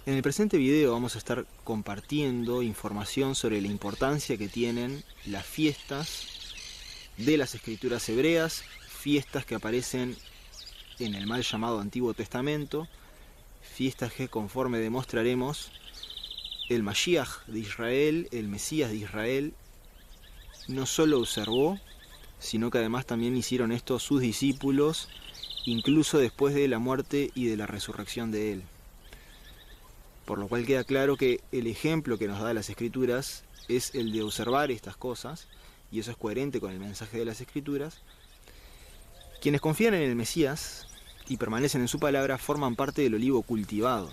En el presente video vamos a estar compartiendo información sobre la importancia que tienen las fiestas de las escrituras hebreas, fiestas que aparecen en el mal llamado Antiguo Testamento, fiestas que, conforme demostraremos, el Mashiach de Israel, el Mesías de Israel, no solo observó, sino que además también hicieron esto sus discípulos, incluso después de la muerte y de la resurrección de él. Por lo cual queda claro que el ejemplo que nos da las Escrituras es el de observar estas cosas, y eso es coherente con el mensaje de las Escrituras. Quienes confían en el Mesías y permanecen en su palabra forman parte del olivo cultivado,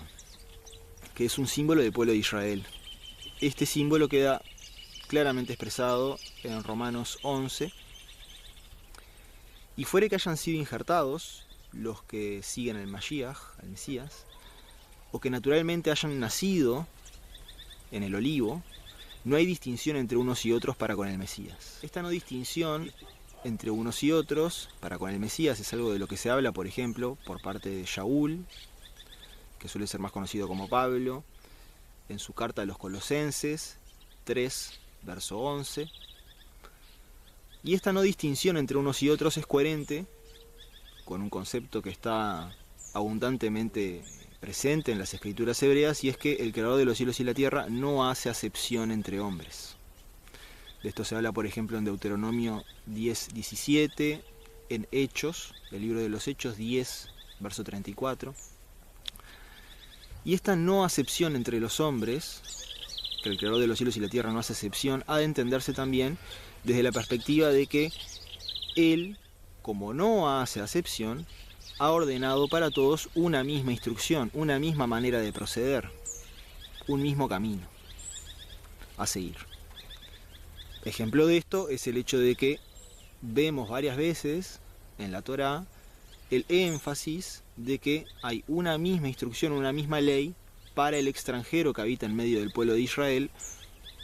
que es un símbolo del pueblo de Israel. Este símbolo queda claramente expresado en Romanos 11, y fuere que hayan sido injertados los que siguen al Mashiach, al Mesías, o que naturalmente hayan nacido en el olivo, no hay distinción entre unos y otros para con el Mesías. Esta no distinción entre unos y otros para con el Mesías es algo de lo que se habla, por ejemplo, por parte de Shaul, que suele ser más conocido como Pablo, en su carta a los Colosenses 3, verso 11. Y esta no distinción entre unos y otros es coherente con un concepto que está abundantemente presente en las escrituras hebreas, y es que el creador de los cielos y la tierra no hace acepción entre hombres. De esto se habla, por ejemplo, en Deuteronomio 10:17, en Hechos, el libro de los Hechos 10, verso 34. Y esta no acepción entre los hombres, que el creador de los cielos y la tierra no hace acepción, ha de entenderse también desde la perspectiva de que él, como no hace acepción, ha ordenado para todos una misma instrucción, una misma manera de proceder, un mismo camino a seguir. Ejemplo de esto es el hecho de que vemos varias veces en la Torá el énfasis de que hay una misma instrucción, una misma ley para el extranjero que habita en medio del pueblo de Israel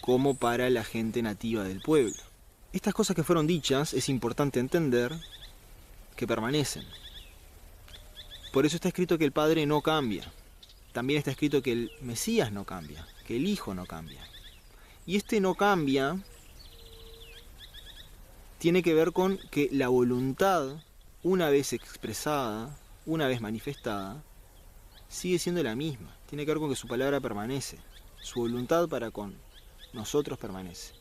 como para la gente nativa del pueblo. Estas cosas que fueron dichas es importante entender que permanecen. Por eso está escrito que el Padre no cambia. También está escrito que el Mesías no cambia, que el Hijo no cambia. Y este no cambia tiene que ver con que la voluntad, una vez expresada, una vez manifestada, sigue siendo la misma. Tiene que ver con que su palabra permanece. Su voluntad para con nosotros permanece.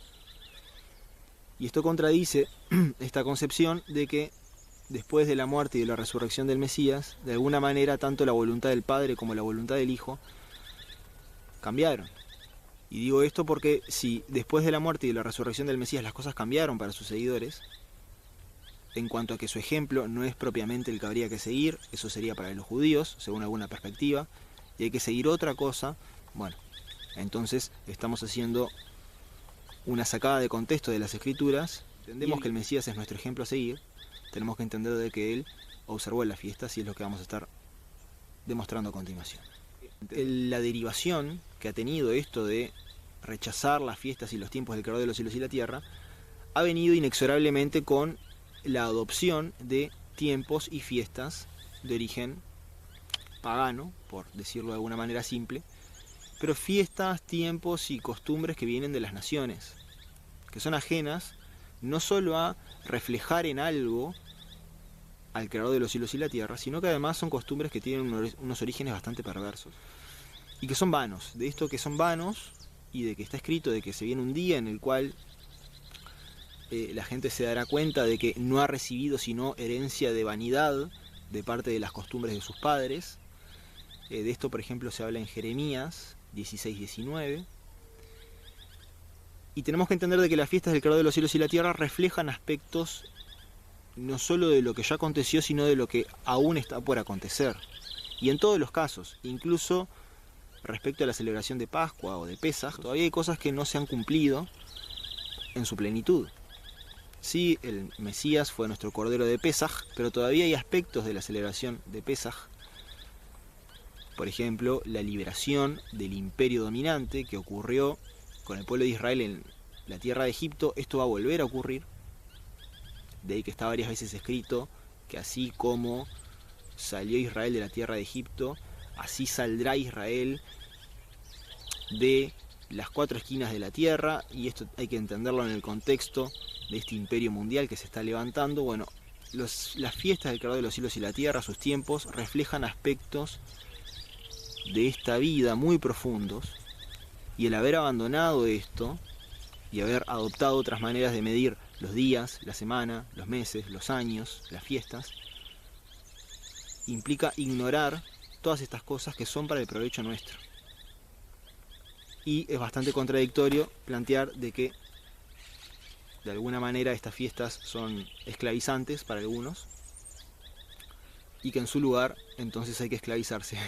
Y esto contradice esta concepción de que después de la muerte y de la resurrección del Mesías, de alguna manera tanto la voluntad del Padre como la voluntad del Hijo cambiaron. Y digo esto porque si después de la muerte y de la resurrección del Mesías las cosas cambiaron para sus seguidores, en cuanto a que su ejemplo no es propiamente el que habría que seguir, eso sería para los judíos, según alguna perspectiva, y hay que seguir otra cosa, bueno, entonces estamos haciendo una sacada de contexto de las Escrituras. Entendemos que el Mesías es nuestro ejemplo a seguir, tenemos que entender de que él observó las fiestas, y es lo que vamos a estar demostrando a continuación. La derivación que ha tenido esto de rechazar las fiestas y los tiempos del creador de los cielos y la tierra ha venido inexorablemente con la adopción de tiempos y fiestas de origen pagano, por decirlo de alguna manera simple, pero fiestas, tiempos y costumbres que vienen de las naciones, que son ajenas no solo a reflejar en algo al creador de los cielos y la tierra, sino que además son costumbres que tienen unos orígenes bastante perversos y que son vanos. De esto que son vanos y de que está escrito de que se viene un día en el cual la gente se dará cuenta de que no ha recibido sino herencia de vanidad de parte de las costumbres de sus padres. De esto, por ejemplo, se habla en Jeremías 16:19. Y tenemos que entender de que las fiestas del creador de los cielos y la tierra reflejan aspectos no solo de lo que ya aconteció, sino de lo que aún está por acontecer. Y en todos los casos, incluso respecto a la celebración de Pascua o de Pesaj, todavía hay cosas que no se han cumplido en su plenitud. Sí, el Mesías fue nuestro Cordero de Pesaj, pero todavía hay aspectos de la celebración de Pesaj. Por ejemplo, la liberación del imperio dominante que ocurrió con el pueblo de Israel en la tierra de Egipto. Esto va a volver a ocurrir. De ahí que está varias veces escrito que así como salió Israel de la tierra de Egipto, así saldrá Israel de las 4 esquinas de la tierra, y esto hay que entenderlo en el contexto de este imperio mundial que se está levantando. Bueno, las fiestas del Creador de los cielos y la tierra, sus tiempos, reflejan aspectos de esta vida muy profundos, y el haber abandonado esto y haber adoptado otras maneras de medir los días, la semana, los meses, los años, las fiestas, implica ignorar todas estas cosas que son para el provecho nuestro. Y es bastante contradictorio plantear de que de alguna manera estas fiestas son esclavizantes para algunos y que en su lugar entonces hay que esclavizarse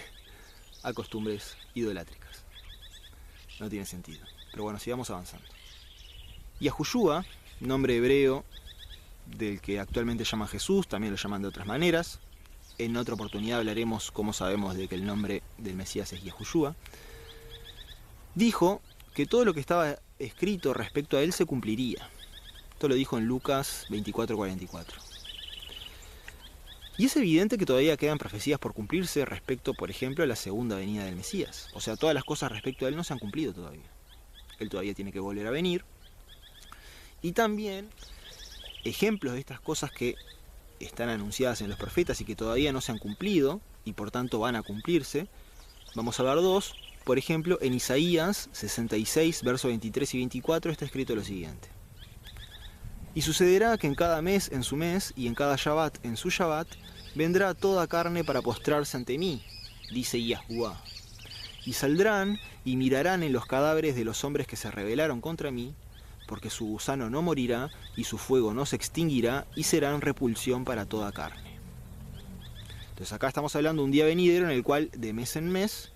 a costumbres idolátricas. No tiene sentido. Pero bueno, sigamos avanzando. Yahushua, nombre hebreo del que actualmente llaman Jesús, también lo llaman de otras maneras. En otra oportunidad hablaremos cómo sabemos de que el nombre del Mesías es Yahushua. Dijo que todo lo que estaba escrito respecto a él se cumpliría. Esto lo dijo en Lucas 24:44. Y es evidente que todavía quedan profecías por cumplirse respecto, por ejemplo, a la segunda venida del Mesías. O sea, todas las cosas respecto a él no se han cumplido todavía. Él todavía tiene que volver a venir. Y también ejemplos de estas cosas que están anunciadas en los profetas y que todavía no se han cumplido y por tanto van a cumplirse. Vamos a ver dos. Por ejemplo, en Isaías 66, versos 23 y 24 está escrito lo siguiente: y sucederá que en cada mes en su mes y en cada Shabbat en su Shabbat vendrá toda carne para postrarse ante mí, dice Yahuwah. Y saldrán y mirarán en los cadáveres de los hombres que se rebelaron contra mí, porque su gusano no morirá y su fuego no se extinguirá, y serán repulsión para toda carne. Entonces acá estamos hablando de un día venidero en el cual de mes en mes,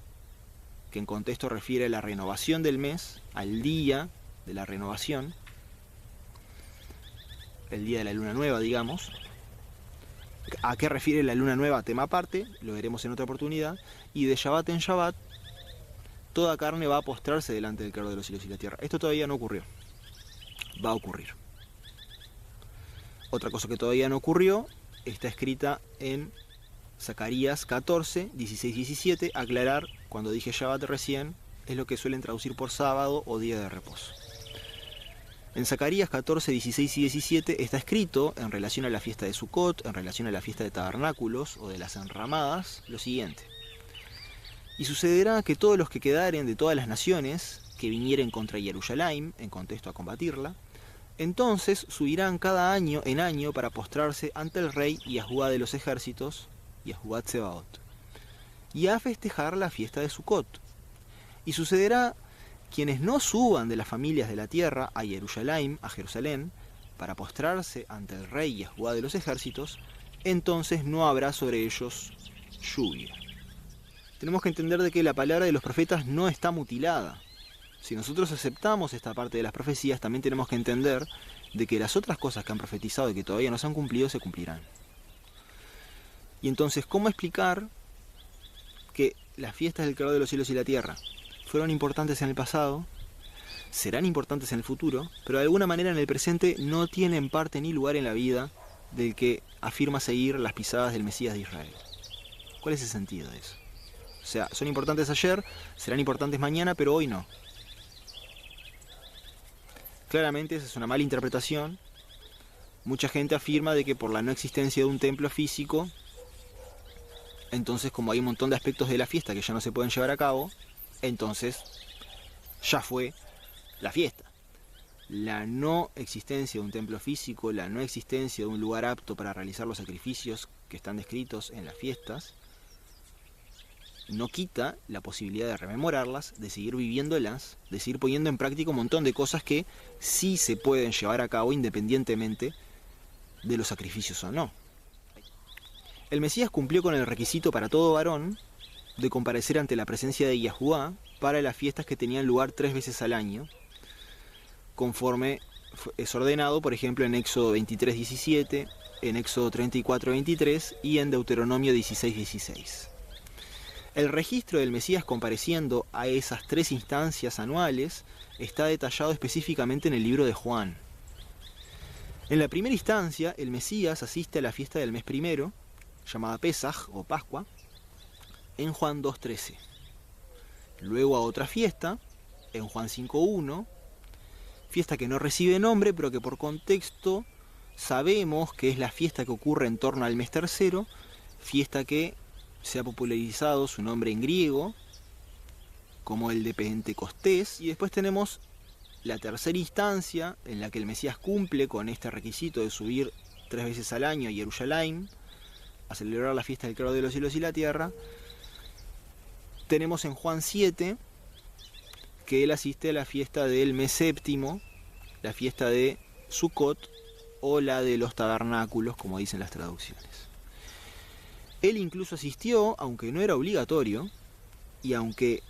que en contexto refiere a la renovación del mes, al día de la renovación, el día de la luna nueva, digamos. ¿A qué refiere la luna nueva? Tema aparte, lo veremos en otra oportunidad. Y de Shabbat en Shabbat, toda carne va a postrarse delante del Creador de los cielos y la tierra. Esto todavía no ocurrió. Va a ocurrir. Otra cosa que todavía no ocurrió está escrita en Zacarías 14, 16, 17. Aclarar, cuando dije Shabbat recién, es lo que suelen traducir por sábado o día de reposo. En Zacarías 14, 16 y 17 está escrito, en relación a la fiesta de Sukkot, en relación a la fiesta de tabernáculos o de las enramadas, lo siguiente: y sucederá que todos los que quedaren de todas las naciones que vinieren contra Jerusalén, en contexto a combatirla, entonces subirán cada año en año para postrarse ante el rey Yahuwah de los ejércitos, Yahuwah Tsebaot, y a festejar la fiesta de Sukkot. Y sucederá quienes no suban de las familias de la tierra a Jerusalén, para postrarse ante el rey Yahuwah de los ejércitos, entonces no habrá sobre ellos lluvia. Tenemos que entender de que la palabra de los profetas no está mutilada. Si nosotros aceptamos esta parte de las profecías, también tenemos que entender de que las otras cosas que han profetizado y que todavía no se han cumplido, se cumplirán. Y entonces, ¿cómo explicar que las fiestas del Creador de los cielos y la tierra fueron importantes en el pasado, serán importantes en el futuro, pero de alguna manera en el presente no tienen parte ni lugar en la vida del que afirma seguir las pisadas del Mesías de Israel? ¿Cuál es el sentido de eso? O sea, son importantes ayer, serán importantes mañana, pero hoy no. Claramente esa es una mala interpretación. Mucha gente afirma de que por la no existencia de un templo físico, entonces como hay un montón de aspectos de la fiesta que ya no se pueden llevar a cabo, entonces ya fue la fiesta. La no existencia de un templo físico, la no existencia de un lugar apto para realizar los sacrificios que están descritos en las fiestas, no quita la posibilidad de rememorarlas, de seguir viviéndolas, de seguir poniendo en práctica un montón de cosas que sí se pueden llevar a cabo independientemente de los sacrificios o no. El Mesías cumplió con el requisito para todo varón de comparecer ante la presencia de Yahuwah para las fiestas que tenían lugar 3 veces al año, conforme es ordenado, por ejemplo, en Éxodo 23, 17, en Éxodo 34, 23 y en Deuteronomio 16, 16. El registro del Mesías compareciendo a esas 3 instancias anuales está detallado específicamente en el libro de Juan. En la primera instancia, el Mesías asiste a la fiesta del mes primero, llamada Pesaj o Pascua, en Juan 2.13. Luego a otra fiesta, en Juan 5.1, fiesta que no recibe nombre, pero que por contexto sabemos que es la fiesta que ocurre en torno al mes tercero, fiesta que se ha popularizado su nombre en griego, como el de Pentecostés, y después tenemos la tercera instancia en la que el Mesías cumple con este requisito de subir 3 veces al año a Jerusalén a celebrar la fiesta del Creador de los cielos y la tierra. Tenemos en Juan 7 que él asiste a la fiesta del mes séptimo, la fiesta de Sukkot o la de los tabernáculos, como dicen las traducciones. Él incluso asistió, aunque no era obligatorio, y aunque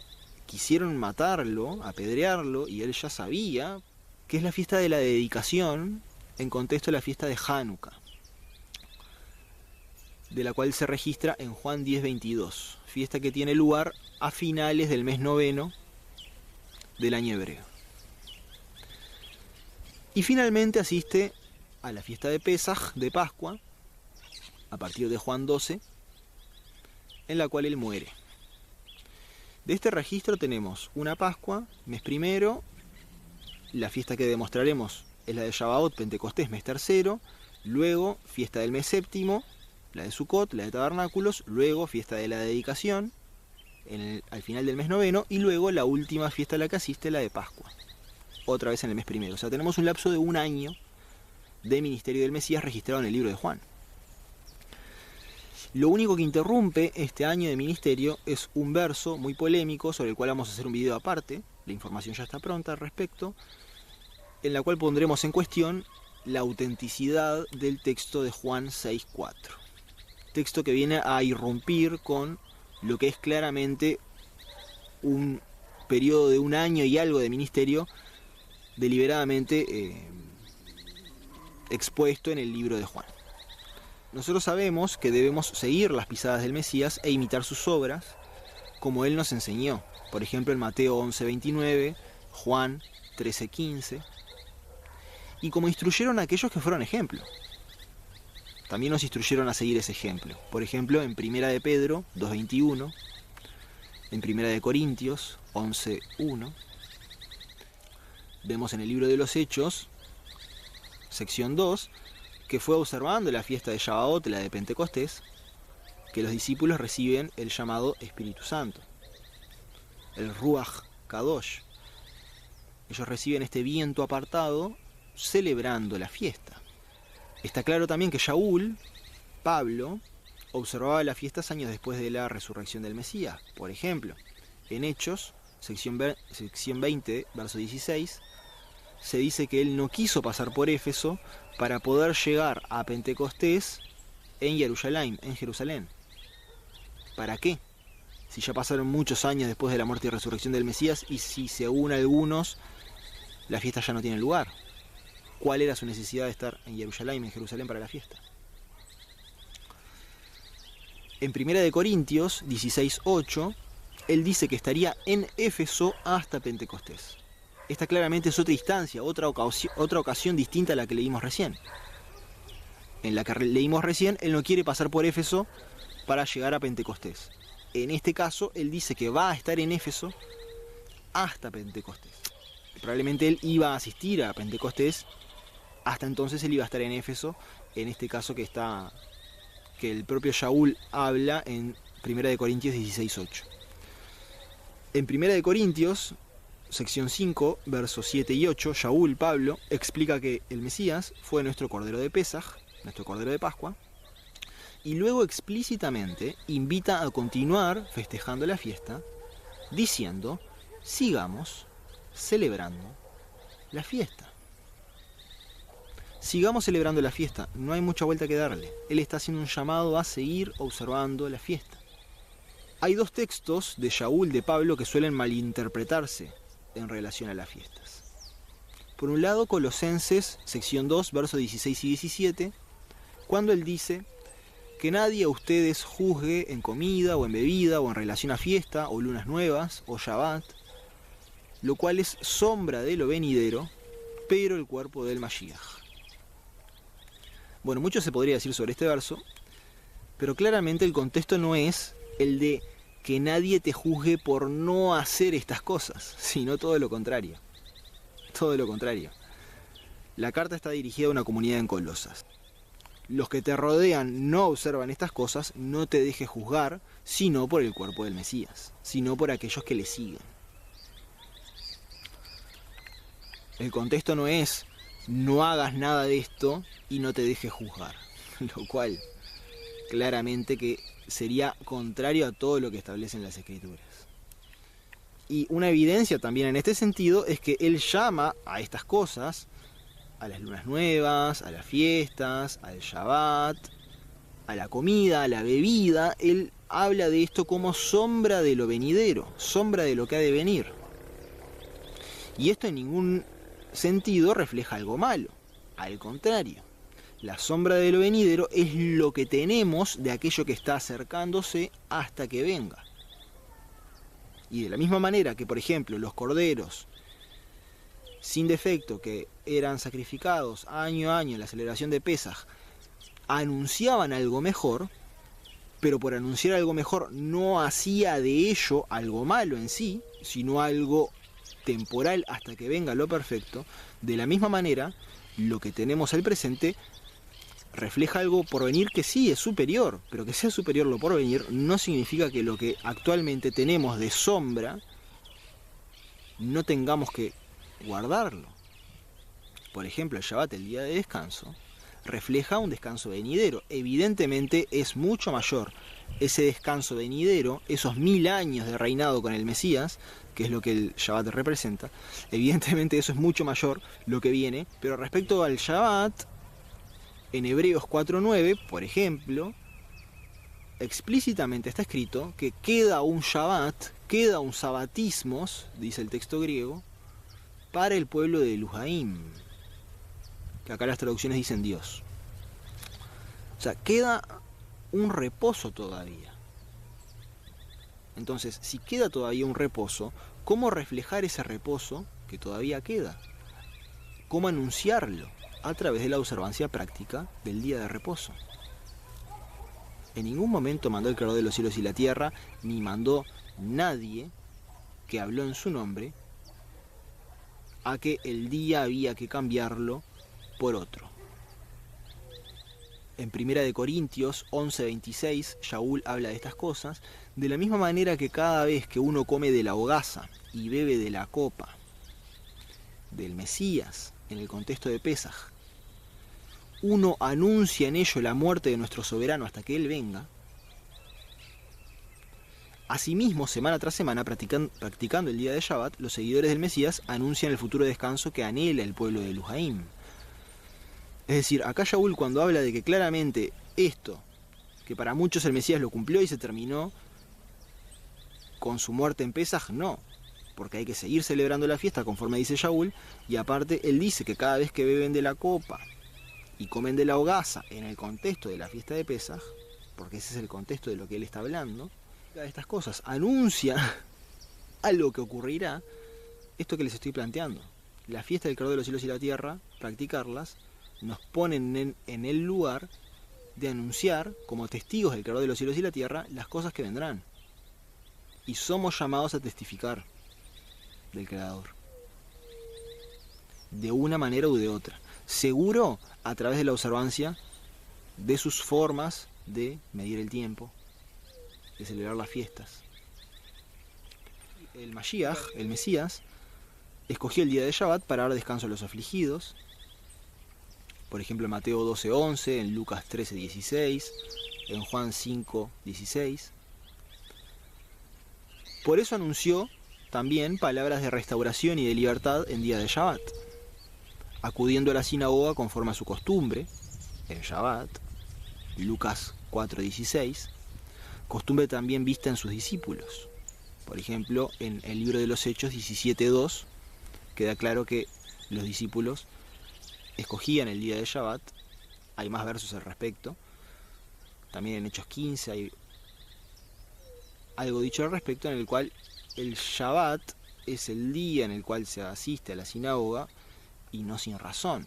quisieron matarlo, apedrearlo, y él ya sabía que es la fiesta de la dedicación, en contexto de la fiesta de Hanukkah, de la cual se registra en Juan 10:22, fiesta que tiene lugar a finales del mes noveno del año hebreo. Y finalmente asiste a la fiesta de Pesaj, de Pascua, a partir de Juan 12, en la cual él muere. De este registro tenemos una Pascua, mes primero, la fiesta que demostraremos es la de Shavuot, Pentecostés, mes tercero, luego fiesta del mes séptimo, la de Sukkot, la de Tabernáculos, luego fiesta de la dedicación, al final del mes noveno, y luego la última fiesta a la que asiste, la de Pascua, otra vez en el mes primero. O sea, tenemos un lapso de un año de ministerio del Mesías registrado en el libro de Juan. Lo único que interrumpe este año de ministerio es un verso muy polémico sobre el cual vamos a hacer un video aparte, la información ya está pronta al respecto, en la cual pondremos en cuestión la autenticidad del texto de Juan 6.4. Texto que viene a irrumpir con lo que es claramente un periodo de un año y algo de ministerio deliberadamente expuesto en el libro de Juan. Nosotros sabemos que debemos seguir las pisadas del Mesías e imitar sus obras como él nos enseñó. Por ejemplo, en Mateo 11:29, Juan 13:15, y como instruyeron a aquellos que fueron ejemplo. También nos instruyeron a seguir ese ejemplo. Por ejemplo, en Primera de Pedro 2:21, en Primera de Corintios 11:1, vemos en el libro de los Hechos, sección 2, que fue observando la fiesta de Shavuot, la de Pentecostés, que los discípulos reciben el llamado Espíritu Santo, el Ruach Kadosh. Ellos reciben este viento apartado celebrando la fiesta. Está claro también que Shaul, Pablo, observaba las fiestas años después de la resurrección del Mesías. Por ejemplo, en Hechos, sección 20, verso 16, se dice que él no quiso pasar por Éfeso para poder llegar a Pentecostés en Jerusalén. ¿Para qué? Si ya pasaron muchos años después de la muerte y resurrección del Mesías, y si según algunos la fiesta ya no tiene lugar. ¿Cuál era su necesidad de estar en Jerusalén para la fiesta? En 1 Corintios 16:8, él dice que estaría en Éfeso hasta Pentecostés. Esta claramente es otra instancia, otra ocasión distinta a la que leímos recién. En la que leímos recién, él no quiere pasar por Éfeso para llegar a Pentecostés. En este caso, él dice que va a estar en Éfeso hasta Pentecostés. Probablemente él iba a asistir a Pentecostés, hasta entonces él iba a estar en Éfeso, en este caso que el propio Shaul habla en 1 Corintios 16:8. En 1 Corintios, sección 5, versos 7 y 8, Shaul, Pablo, explica que el Mesías fue nuestro Cordero de Pesaj, nuestro Cordero de Pascua, y luego explícitamente invita a continuar festejando la fiesta, diciendo, sigamos celebrando la fiesta. Sigamos celebrando la fiesta, no hay mucha vuelta que darle. Él está haciendo un llamado a seguir observando la fiesta. Hay dos textos de Shaul, de Pablo, que suelen malinterpretarse en relación a las fiestas. Por un lado, Colosenses, sección 2, versos 16 y 17, cuando él dice que nadie a ustedes juzgue en comida o en bebida o en relación a fiesta o lunas nuevas o Shabbat, lo cual es sombra de lo venidero, pero el cuerpo del Mashiach. Bueno, mucho se podría decir sobre este verso, pero claramente el contexto no es el de que nadie te juzgue por no hacer estas cosas, sino todo lo contrario. Todo lo contrario. La carta está dirigida a una comunidad en Colosas. Los que te rodean no observan estas cosas, no te dejes juzgar, sino por el cuerpo del Mesías, sino por aquellos que le siguen. El contexto no es no hagas nada de esto y no te dejes juzgar, lo cual claramente que sería contrario a todo lo que establecen las Escrituras. Y una evidencia también en este sentido es que él llama a estas cosas, a las lunas nuevas, a las fiestas, al Shabbat, a la comida, a la bebida. Él habla de esto como sombra de lo venidero, sombra de lo que ha de venir. Y esto en ningún sentido refleja algo malo, al contrario. La sombra de lo venidero es lo que tenemos de aquello que está acercándose hasta que venga. Y de la misma manera que, por ejemplo, los corderos sin defecto que eran sacrificados año a año en la celebración de Pesaj anunciaban algo mejor, pero por anunciar algo mejor no hacía de ello algo malo en sí, sino algo temporal hasta que venga lo perfecto. De la misma manera, lo que tenemos al presente refleja algo por venir que sí es superior, pero que sea superior lo por venir no significa que lo que actualmente tenemos de sombra no tengamos que guardarlo. Por ejemplo, el Shabbat, el día de descanso, refleja un descanso venidero. Evidentemente es mucho mayor ese descanso venidero, esos 1000 años de reinado con el Mesías, que es lo que el Shabbat representa. Evidentemente eso es mucho mayor lo que viene, pero respecto al Shabbat, en Hebreos 4:9, por ejemplo, explícitamente está escrito que queda un Shabbat, queda un sabatismos, dice el texto griego, para el pueblo de Eluhaim, que acá las traducciones dicen Dios. O sea, queda un reposo todavía. Entonces, si queda todavía un reposo, ¿cómo reflejar ese reposo que todavía queda? ¿Cómo anunciarlo? A través de la observancia práctica del día de reposo. En ningún momento mandó el Creador de los cielos y la tierra, ni mandó nadie que habló en su nombre, a que el día había que cambiarlo por otro. En 1 Corintios 11:26, Shaul habla de estas cosas, de la misma manera que cada vez que uno come de la hogaza y bebe de la copa del Mesías, en el contexto de Pesaj, uno anuncia en ello la muerte de nuestro soberano hasta que Él venga. Asimismo, semana tras semana, practicando el día de Shabbat, los seguidores del Mesías anuncian el futuro descanso que anhela el pueblo de Eluhaim. Es decir, acá Shaul, cuando habla de que claramente esto, que para muchos el Mesías lo cumplió y se terminó con su muerte en Pesaj, no, porque hay que seguir celebrando la fiesta conforme dice Shaul, y aparte él dice que cada vez que beben de la copa y comen de la hogaza en el contexto de la fiesta de Pesaj, porque ese es el contexto de lo que él está hablando, de estas cosas anuncia algo que ocurrirá, esto que les estoy planteando. La fiesta del Creador de los cielos y la tierra, practicarlas, nos ponen en el lugar de anunciar, como testigos del Creador de los cielos y la tierra, las cosas que vendrán. Y somos llamados a testificar del Creador, de una manera u de otra. Seguro a través de la observancia de sus formas de medir el tiempo, de celebrar las fiestas. El Mashiach, el Mesías, escogió el día de Shabbat para dar descanso a los afligidos. Por ejemplo, en Mateo 12:11, en Lucas 13:16, en Juan 5:16. Por eso anunció también palabras de restauración y de libertad en día de Shabbat, acudiendo a la sinagoga conforme a su costumbre, en Shabbat, Lucas 4:16, costumbre también vista en sus discípulos. Por ejemplo, en el libro de los Hechos 17:2, queda claro que los discípulos escogían el día de Shabbat. Hay más versos al respecto. También en Hechos 15 hay algo dicho al respecto, en el cual el Shabbat es el día en el cual se asiste a la sinagoga, y no sin razón.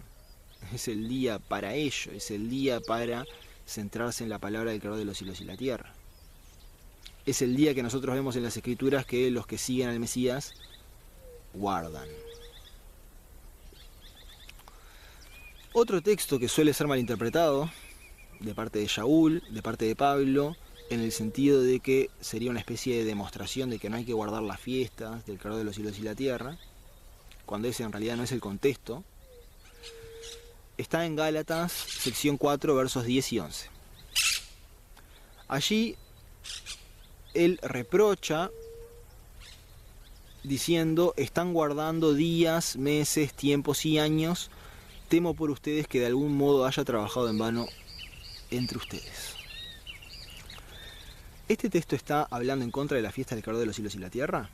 Es el día para ello, es el día para centrarse en la palabra del Creador de los cielos y la tierra. es el día que nosotros vemos en las Escrituras que los que siguen al Mesías guardan. Otro texto que suele ser malinterpretado de parte de Shaul, de parte de Pablo, en el sentido de que sería una especie de demostración de que no hay que guardar las fiestas del creador de los cielos y la tierra, cuando ese en realidad no es el contexto, está en Gálatas, sección 4, versos 10 y 11. Allí él reprocha diciendo: están guardando días, meses, tiempos y años, temo por ustedes que de algún modo haya trabajado en vano entre ustedes. ¿Este texto está hablando en contra de la fiesta del creador de los cielos y la tierra?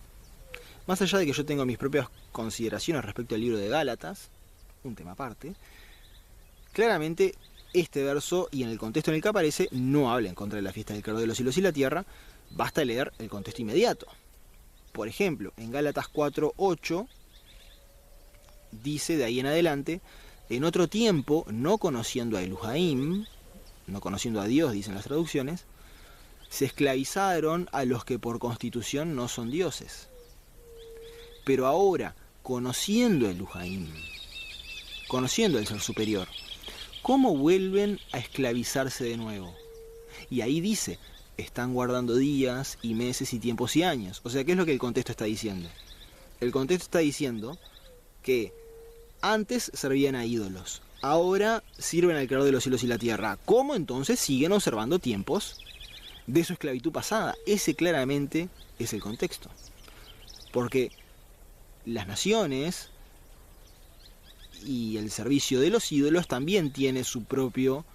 Más allá de que yo tengo mis propias consideraciones respecto al libro de Gálatas, un tema aparte, claramente este verso y en el contexto en el que aparece no habla en contra de la fiesta del creador de los cielos y la tierra. Basta leer el contexto inmediato. Por ejemplo, en Gálatas 4:8 dice de ahí en adelante: en otro tiempo, no conociendo a Elohim, no conociendo a Dios, dicen las traducciones, se esclavizaron a los que por constitución no son dioses. Pero ahora, conociendo a Elohim, conociendo al ser superior, ¿cómo vuelven a esclavizarse de nuevo? Y ahí dice: están guardando días y meses y tiempos y años. O sea, ¿qué es lo que el contexto está diciendo? El contexto está diciendo que antes servían a ídolos, ahora sirven al creador de los cielos y la tierra. ¿Cómo entonces siguen observando tiempos de su esclavitud pasada? Ese claramente es el contexto. Porque las naciones y el servicio de los ídolos también tiene su propio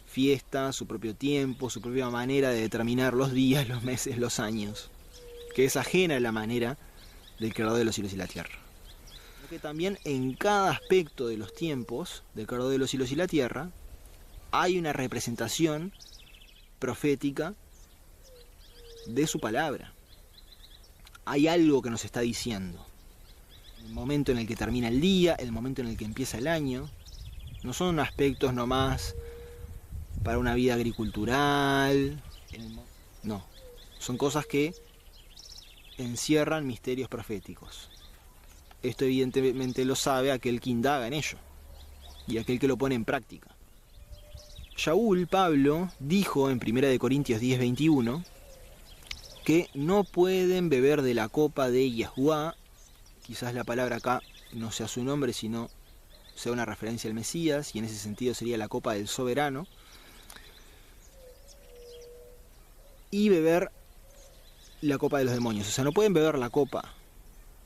fiesta, su propio tiempo, su propia manera de determinar los días, los meses, los años, que es ajena a la manera del creador de los cielos y la tierra. Que también en cada aspecto de los tiempos del creador de los cielos y la tierra hay una representación profética de su palabra. Hay algo que nos está diciendo. El momento en el que termina el día, el momento en el que empieza el año, no son aspectos nomás para una vida agricultural, no, son cosas que encierran misterios proféticos. Esto evidentemente lo sabe aquel que indaga en ello y aquel que lo pone en práctica. Shaul, Pablo, dijo en 1 Corintios 10:21 que no pueden beber de la copa de Yahuwah. Quizás la palabra acá no sea su nombre, sino sea una referencia al Mesías, y en ese sentido sería la copa del soberano, y beber la copa de los demonios. O sea, no pueden beber la copa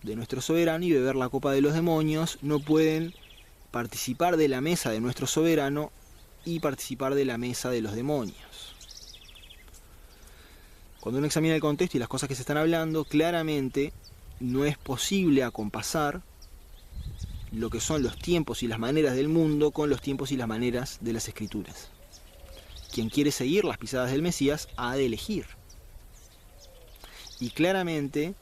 de nuestro soberano y beber la copa de los demonios, no pueden participar de la mesa de nuestro soberano y participar de la mesa de los demonios. Cuando uno examina el contexto y las cosas que se están hablando, claramente no es posible acompasar lo que son los tiempos y las maneras del mundo con los tiempos y las maneras de las Escrituras. Quien quiere seguir las pisadas del Mesías ha de elegir. Y claramente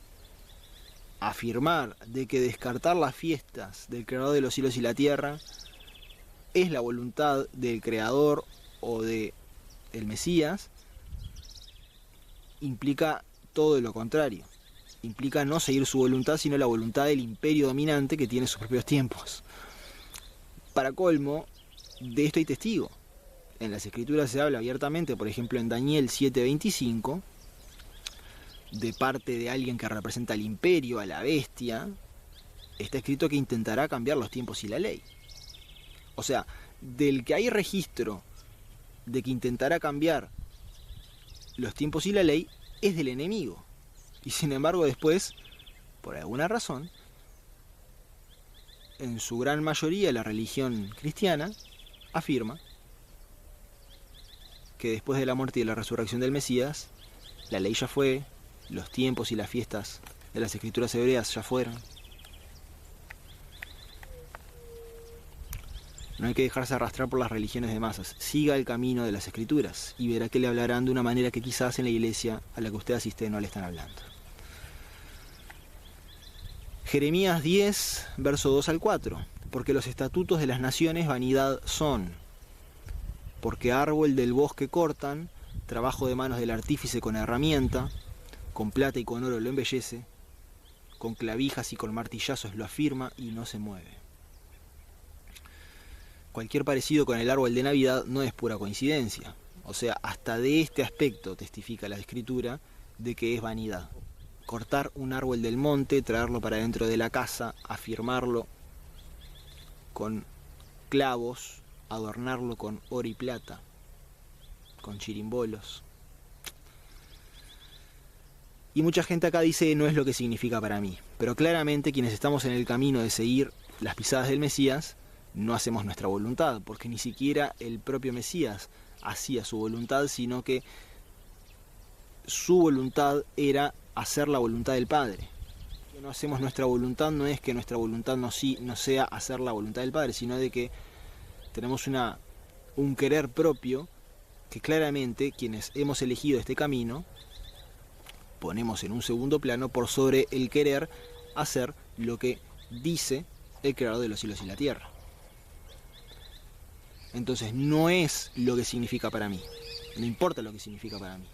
afirmar de que descartar las fiestas del creador de los cielos y la tierra es la voluntad del creador o del Mesías implica todo lo contrario. Implica no seguir su voluntad, sino la voluntad del imperio dominante que tiene sus propios tiempos. Para colmo, de esto hay testigo. En las Escrituras se habla abiertamente, por ejemplo en Daniel 7:25, de parte de alguien que representa al imperio, a la bestia, está escrito que intentará cambiar los tiempos y la ley. O sea, del que hay registro de que intentará cambiar los tiempos y la ley, es del enemigo. Y sin embargo después, por alguna razón, en su gran mayoría la religión cristiana afirma que después de la muerte y de la resurrección del Mesías, la ley ya fue, los tiempos y las fiestas de las Escrituras hebreas ya fueron. No hay que dejarse arrastrar por las religiones de masas. Siga el camino de las Escrituras y verá que le hablarán de una manera que quizás en la iglesia a la que usted asiste no le están hablando. Jeremías 10, verso 2 al 4. Porque los estatutos de las naciones vanidad son. Porque árbol del bosque cortan, trabajo de manos del artífice con herramienta, con plata y con oro lo embellece, con clavijas y con martillazos lo afirma y no se mueve. Cualquier parecido con el árbol de Navidad no es pura coincidencia. O sea, hasta de este aspecto testifica la Escritura de que es vanidad. Cortar un árbol del monte, traerlo para dentro de la casa, afirmarlo con clavos, adornarlo con oro y plata, con chirimbolos. Y mucha gente acá dice no es lo que significa para mí. Pero claramente quienes estamos en el camino de seguir las pisadas del Mesías, no hacemos nuestra voluntad, porque ni siquiera el propio Mesías hacía su voluntad, sino que su voluntad era hacer la voluntad del Padre. Que no hacemos nuestra voluntad no es que nuestra voluntad no sea hacer la voluntad del Padre, sino de que tenemos un querer propio que claramente quienes hemos elegido este camino ponemos en un segundo plano por sobre el querer hacer lo que dice el Creador de los cielos y la tierra. Entonces no es lo que significa para mí, no importa lo que significa para mí.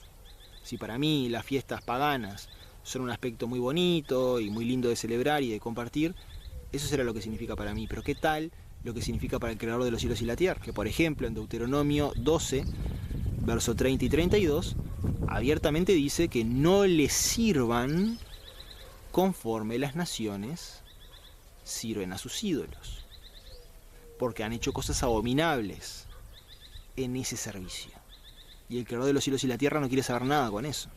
Si para mí las fiestas paganas son un aspecto muy bonito y muy lindo de celebrar y de compartir, eso será lo que significa para mí. Pero ¿qué tal lo que significa para el Creador de los cielos y la tierra? Que por ejemplo en Deuteronomio 12, verso 30 y 32, abiertamente dice que no le sirvan conforme las naciones sirven a sus ídolos, porque han hecho cosas abominables en ese servicio. Y el Creador de los cielos y la tierra no quiere saber nada con eso.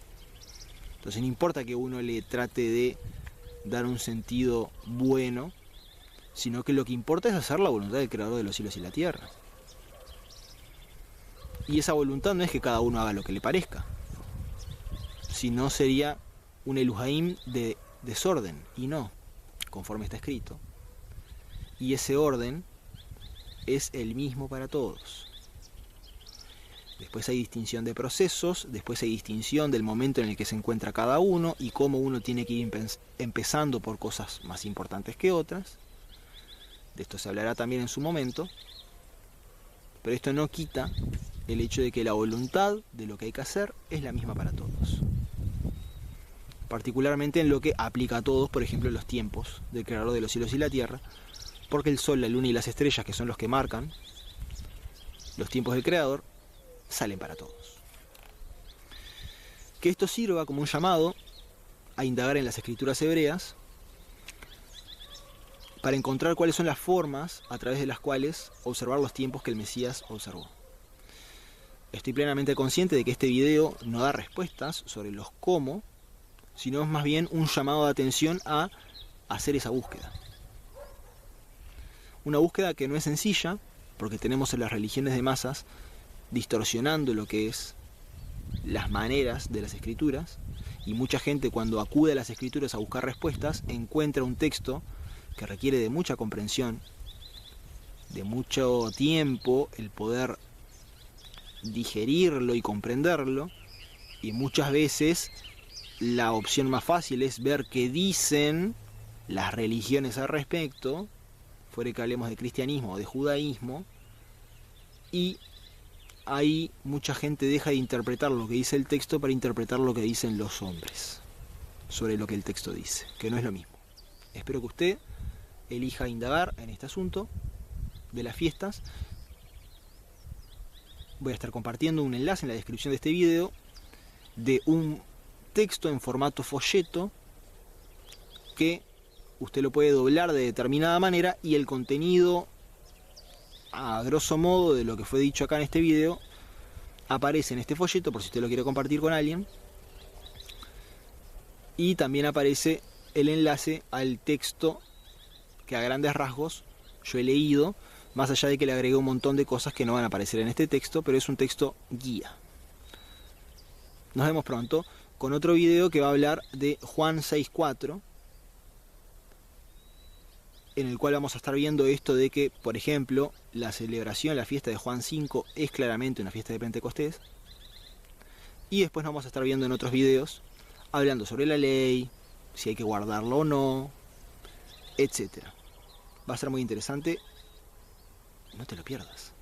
Entonces no importa que uno le trate de dar un sentido bueno, sino que lo que importa es hacer la voluntad del Creador de los cielos y la tierra. Y esa voluntad no es que cada uno haga lo que le parezca, sino sería un Eluhaim de desorden, y no, conforme está escrito. Y ese orden es el mismo para todos. Después hay distinción de procesos, después hay distinción del momento en el que se encuentra cada uno y cómo uno tiene que ir empezando por cosas más importantes que otras. De esto se hablará también en su momento, pero esto no quita el hecho de que la voluntad de lo que hay que hacer es la misma para todos. Particularmente en lo que aplica a todos, por ejemplo, los tiempos del Creador de los cielos y la tierra, porque el sol, la luna y las estrellas, que son los que marcan los tiempos del Creador, salen para todos. Que esto sirva como un llamado a indagar en las escrituras hebreas para encontrar cuáles son las formas a través de las cuales observar los tiempos que el Mesías observó. Estoy plenamente consciente de que este video no da respuestas sobre los cómo, sino es más bien un llamado de atención a hacer esa búsqueda. Una búsqueda que no es sencilla, porque tenemos en las religiones de masas distorsionando lo que es las maneras de las escrituras, y mucha gente cuando acude a las escrituras a buscar respuestas encuentra un texto que requiere de mucha comprensión, de mucho tiempo el poder digerirlo y comprenderlo, y muchas veces la opción más fácil es ver qué dicen las religiones al respecto, fuera que hablemos de cristianismo o de judaísmo, y ahí mucha gente deja de interpretar lo que dice el texto para interpretar lo que dicen los hombres sobre lo que el texto dice, que no es lo mismo. Espero que usted elija indagar en este asunto de las fiestas. Voy a estar compartiendo un enlace en la descripción de este video de un texto en formato folleto que usted lo puede doblar de determinada manera y el contenido, a grosso modo, de lo que fue dicho acá en este video aparece en este folleto por si usted lo quiere compartir con alguien, y también aparece el enlace al texto que a grandes rasgos yo he leído, más allá de que le agregué un montón de cosas que no van a aparecer en este texto, pero es un texto guía. Nos vemos pronto con otro video que va a hablar de Juan 6.4, en el cual vamos a estar viendo esto de que, por ejemplo, la celebración, la fiesta de Juan 5 es claramente una fiesta de Pentecostés. Y después nos vamos a estar viendo en otros videos hablando sobre la ley, si hay que guardarlo o no, etc. Va a ser muy interesante, no te lo pierdas.